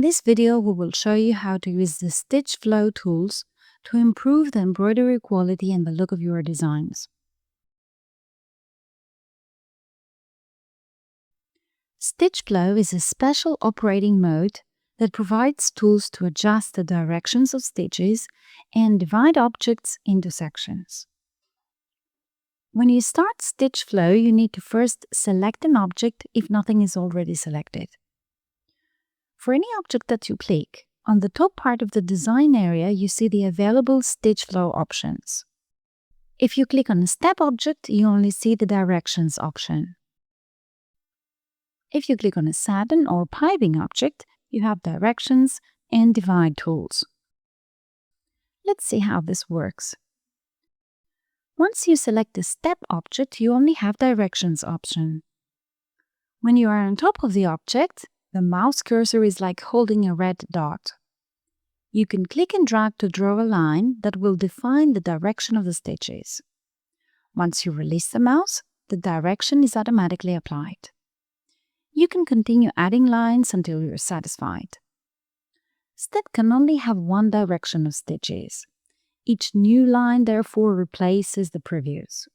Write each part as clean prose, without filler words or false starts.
this video, we will show you how to use the stitch flow tools to improve the embroidery quality and the look of your designs. Stitch flow is a special operating mode that provides tools to adjust the directions of stitches and divide objects into sections. When you start stitch flow, you need to first select an object if nothing is already selected. For any object that you click, on the top part of the design area, you see the available stitch flow options. If you click on a step object, you only see the directions option. If you click on a satin or piping object, you have directions and divide tools. Let's see how this works. Once you select the step object, you only have directions option. When you are on top of the object, the mouse cursor is like holding a red dot. You can click and drag to draw a line that will define the direction of the stitches. Once you release the mouse, the direction is automatically applied. You can continue adding lines until you're satisfied. Step can only have one direction of stitches. Each new line therefore replaces the previous.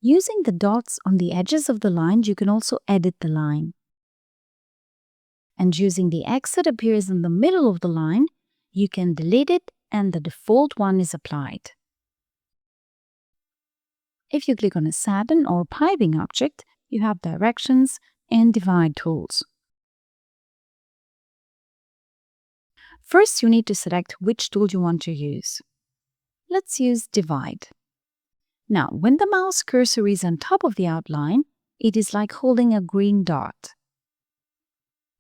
Using the dots on the edges of the line, you can also edit the line. And using the X that appears in the middle of the line, you can delete it and the default one is applied. If you click on a satin or piping object, you have directions and divide tools. First, you need to select which tool you want to use. Let's use divide. Now, when the mouse cursor is on top of the outline, it is like holding a green dot.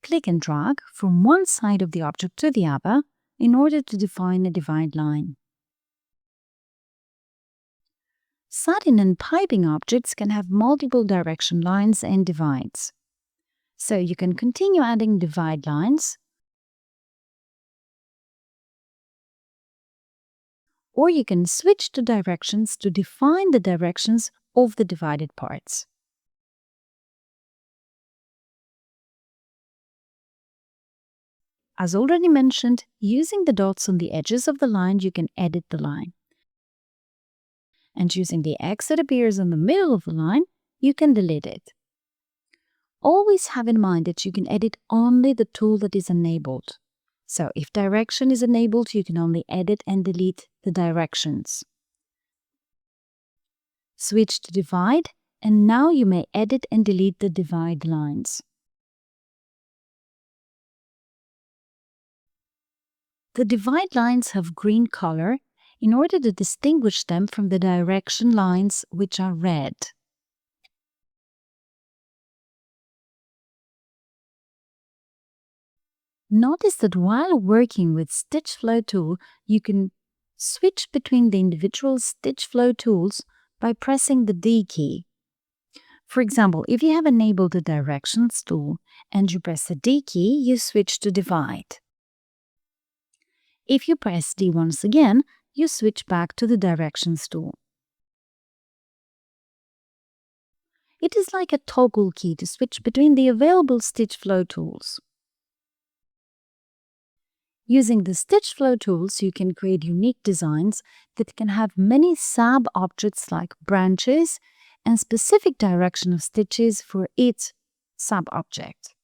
Click and drag from one side of the object to the other in order to define a divide line. Satin and piping objects can have multiple direction lines and divides. So you can continue adding divide lines, or you can switch to directions to define the directions of the divided parts. As already mentioned, using the dots on the edges of the line, you can edit the line. And using the X that appears in the middle of the line, you can delete it. Always have in mind that you can edit only the tool that is enabled. So if direction is enabled, you can only edit and delete the directions. Switch to divide, and now you may edit and delete the divide lines. The divide lines have green color in order to distinguish them from the direction lines, which are red. Notice that while working with Stitch Flow tool, you can switch between the individual Stitch Flow tools by pressing the D key. For example, if you have enabled the Directions tool and you press the D key, you switch to Divide. If you press D once again, you switch back to the Directions tool. It is like a toggle key to switch between the available Stitch Flow tools. Using the Stitch Flow tools, you can create unique designs that can have many sub-objects like branches and specific direction of stitches for each sub-object.